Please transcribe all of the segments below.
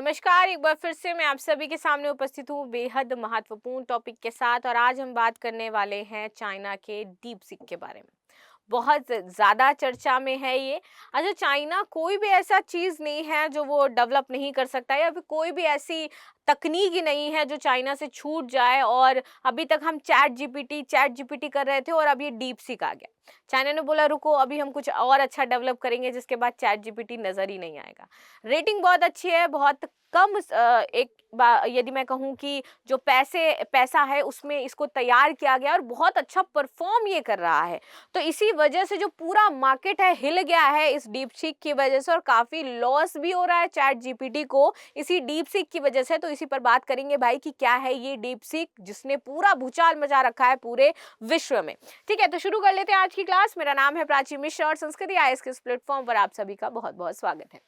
नमस्कार, एक बार फिर से मैं आप सभी के सामने उपस्थित हूँ बेहद महत्वपूर्ण टॉपिक के साथ। और आज हम बात करने वाले हैं चाइना के डीप सीक के बारे में। बहुत ज़्यादा चर्चा में है ये। अच्छा, चाइना कोई भी ऐसा चीज़ नहीं है जो वो डेवलप नहीं कर सकता, या फिर कोई भी ऐसी तकनीक ही नहीं है जो चाइना से छूट जाए। और अभी तक हम चैट जीपीटी कर रहे थे और अब ये डीप सीक आ गया। चाइना ने बोला रुको, अभी हम कुछ और अच्छा डेवलप करेंगे जिसके बाद चैट जीपीटी नज़र ही नहीं आएगा। रेटिंग बहुत अच्छी है, बहुत कम यदि मैं कहूँ कि जो पैसा है उसमें इसको तैयार किया गया और बहुत अच्छा परफॉर्म ये कर रहा है। तो इसी वजह से जो पूरा मार्केट है हिल गया है इस डीप सीक की वजह से, और काफ़ी लॉस भी हो रहा है चैट जीपीटी को इसी डीप सीक की वजह से। तो इसी पर बात करेंगे भाई कि क्या है ये डीप सीक जिसने पूरा भूचाल मचा रखा है पूरे विश्व में। ठीक है, तो शुरू कर लेते हैं आज की क्लास। मेरा नाम है प्राची मिश्रा और संस्कृति आईएएस के इस प्लेटफॉर्म पर आप सभी का बहुत बहुत स्वागत है।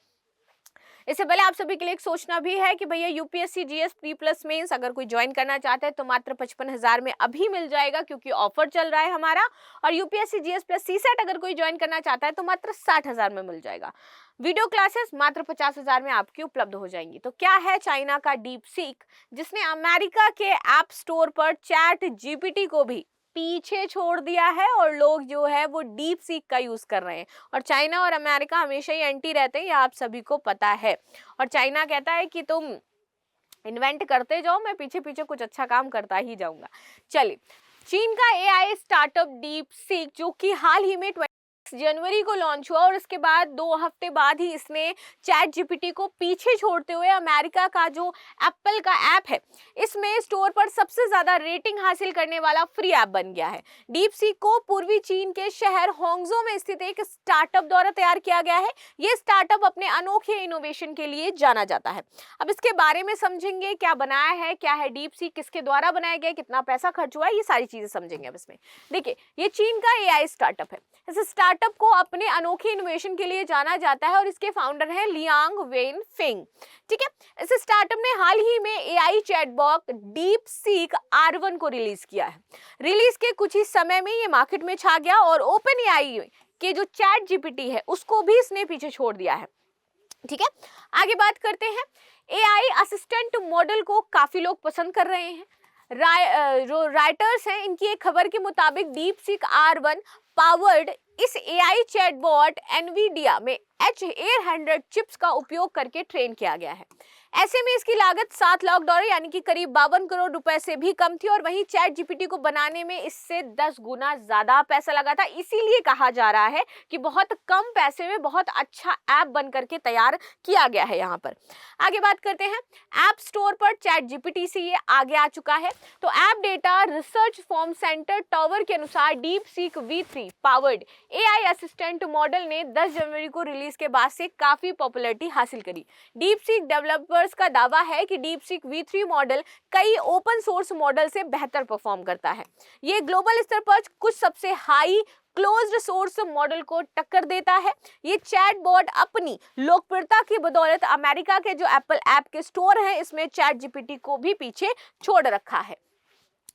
इससे पहले आप सभी के लिए एक सोचना भी है कि भैया UPSC GS pre plus mains अगर कोई ज्वाइन करना चाहता है तो मात्र 55,000 में अभी मिल जाएगा, क्योंकि ऑफर चल रहा है हमारा। और यूपीएससी जीएस प्लस सीसेट अगर कोई ज्वाइन करना चाहता है तो मात्र 60,000 में मिल जाएगा। वीडियो क्लासेस मात्र 50,000 में आपकी उपलब्ध हो जाएंगी। तो क्या है चाइना का डीप सीक जिसने अमेरिका के ऐप स्टोर पर चैट जीपीटी को भी पीछे छोड़ दिया है, और लोग जो है वो डीप सीक का यूज कर रहे हैं। और चाइना और अमेरिका हमेशा ही एंटी रहते हैं, ये आप सभी को पता है। और चाइना कहता है कि तुम इन्वेंट करते जाओ, मैं पीछे पीछे कुछ अच्छा काम करता ही जाऊंगा। चलिए, चीन का एआई स्टार्टअप डीप सीक जो कि हाल ही में जनवरी को लॉन्च हुआ और उसके बाद 2 हफ्ते बाद ही इसने चैट जीपीटी को पीछे छोड़ते हुए अमेरिका का जो एप्पल का ऐप है इसमें स्टोर पर सबसे ज्यादा रेटिंग हासिल करने वाला फ्री ऐप बन गया है। डीप सीक को पूर्वी चीन के शहर होंगजो में स्थित एक स्टार्टअप द्वारा तैयार किया गया है। ये स्टार्टअप अपने अनोखे इनोवेशन के लिए जाना जाता है। अब इसके बारे में समझेंगे, क्या बनाया है, क्या है डीप सीक, किसके द्वारा बनाया गया, कितना पैसा खर्च हुआ है, ये सारी चीजें समझेंगे अब इसमें। देखिए, ये चीन का एआई स्टार्टअप है। इस स्टार्टअप को अपने अनोखे इनोवेशन के लिए जाना जाता है और इसके फाउंडर हैं लियांग वेनफिंग। ठीक है, इस स्टार्टअप ने हाल ही में AI chatbot deep seek R1 को रिलीज किया है। रिलीज के कुछ ही समय में ये मार्केट में छा गया और ओपन एआई के जो चैट जीपीटी है उसको भी इसने पीछे छोड़ दिया है। ठीक है, आगे बात करते हैं। एआई असिस्टेंट मॉडल को काफी लोग पसंद कर रहे हैं। जो राइटर्स हैं इनकी एक खबर के मुताबिक डीप सीक R1 पावर्ड इस एआई चैटबॉट एनवीडिया में H800 चिप्स का उपयोग करके ट्रेन किया गया है। ऐसे में इसकी लागत $7 लाख यानी कि करीब 52 करोड़ रुपए से भी कम थी, और वहीं चैट जीपीटी को बनाने में इससे 10 गुना ज्यादा पैसा लगा था। इसीलिए कहा जा रहा है कि बहुत कम पैसे में बहुत अच्छा ऐप बन करके तैयार किया गया है। यहाँ पर आगे बात करते हैं। ऐप स्टोर पर चैट जीपीटी से ये आगे आ चुका है। तो app data research form centre tower के अनुसार deep seek V3 powered AI assistant model ने 10 जनवरी को रिलीज के बाद से काफी पॉपुलैरिटी हासिल करी। डीप सीक डेवलपर्स का दावा है कि डीप सीक V3 मॉडल कई ओपन सोर्स मॉडल से बेहतर परफॉर्म करता है। ये ग्लोबल स्तर पर कुछ सबसे हाई क्लोज्ड सोर्स मॉडल को टक्कर देता है। ये चैटबॉट अपनी लोकप्रियता की बदौलत अमेरिका के जो एप्पल ऐप के स्टोर हैं इसमें चैट जीपीटी को भी पीछे छोड़ रखा है।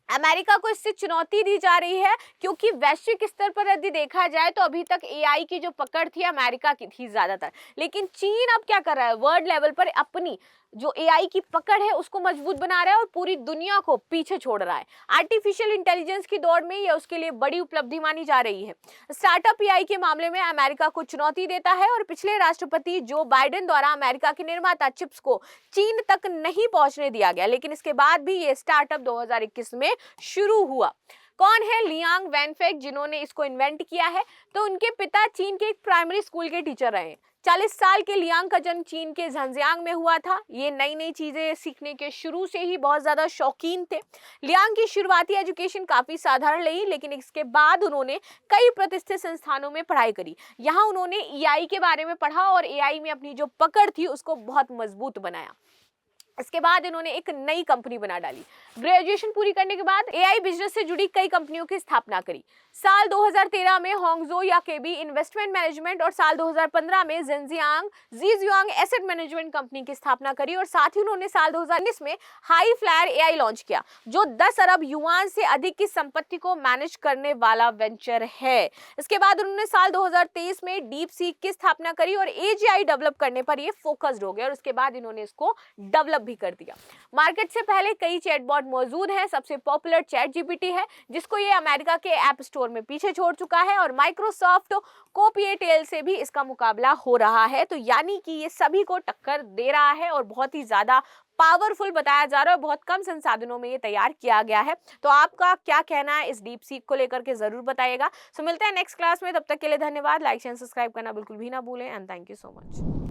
अमेरिका को इससे चुनौती दी जा रही है, क्योंकि वैश्विक स्तर पर यदि देखा जाए तो अभी तक एआई की जो पकड़ थी अमेरिका की थी ज्यादातर, लेकिन चीन अब क्या कर रहा है, वर्ल्ड लेवल पर अपनी जो एआई की पकड़ है उसको मजबूत बना रहा है और पूरी दुनिया को पीछे छोड़ रहा है। आर्टिफिशियल इंटेलिजेंस की दौड़ में यह उसके लिए बड़ी उपलब्धि मानी जा रही है। स्टार्टअप एआई के मामले में अमेरिका को चुनौती देता है, और पिछले राष्ट्रपति जो बाइडेन द्वारा अमेरिका के निर्माता चिप्स को चीन तक नहीं पहुंचने दिया गया, लेकिन इसके बाद भी ये स्टार्टअप 2021 में शुरू हुआ। कौन है लियांग वेनफेंग जिन्होंने इसको इन्वेंट किया है? तो उनके पिता चीन के एक प्राइमरी स्कूल के टीचर रहे। 40 साल के लियांग का जन्म चीन के झंजियांग में हुआ था। ये नई नई चीजें सीखने के शुरू से ही बहुत ज्यादा शौकीन थे। लियांग की शुरुआती एजुकेशन काफी साधारण रही, लेकिन इसके बाद उन्होंने कई प्रतिष्ठित संस्थानों में पढ़ाई करी। यहाँ उन्होंने एआई के बारे में पढ़ा और एआई में अपनी जो पकड़ थी उसको बहुत मजबूत बनाया। इसके बाद इन्होंने एक नई कंपनी बना डाली। ग्रेजुएशन पूरी करने के बाद एआई बिजनेस से जुड़ी कई कंपनियों की स्थापना करी। साल 2013 में होंगजो या केबी इन्वेस्टमेंट मैनेजमेंट और साल 2015 में जीजियांग एसेट मैनेजमेंट कंपनी की स्थापना करी और साथ ही उन्होंने साल 2019 में हाई फ्लायर एआई लॉन्च किया, जो 10 अरब युआन से अधिक की संपत्ति को मैनेज करने वाला वेंचर है। इसके बाद उन्होंने साल 2023 में डीप सीक की स्थापना करी और एजीआई डेवलप करने पर ये फोकस्ड हो गए और उसके बाद इन्होंने इसको डेवलप भी कर दिया। मार्केट से पहले कई चैटबॉट मौजूद हैं। सबसे पॉपुलर चैट जीपीटी है, जिसको ये अमेरिका के ऐप स्टोर में पीछे छोड़ चुका है और माइक्रोसॉफ्ट कोपिएटेल से भी इसका मुकाबला हो रहा है। तो यानी कि ये सभी को टक्कर दे रहा है और बहुत ही ज्यादा पावरफुल बताया जा रहा है, बहुत कम संसाधनों में ये तैयार किया गया है। तो आपका क्या कहना है इस डीप सीक को लेकर के जरूर बताइएगा। सो मिलते हैं नेक्स्ट क्लास में, तब तक के लिए धन्यवाद। लाइक शेयर सब्सक्राइब करना बिल्कुल भी ना भूलें and thank you so much.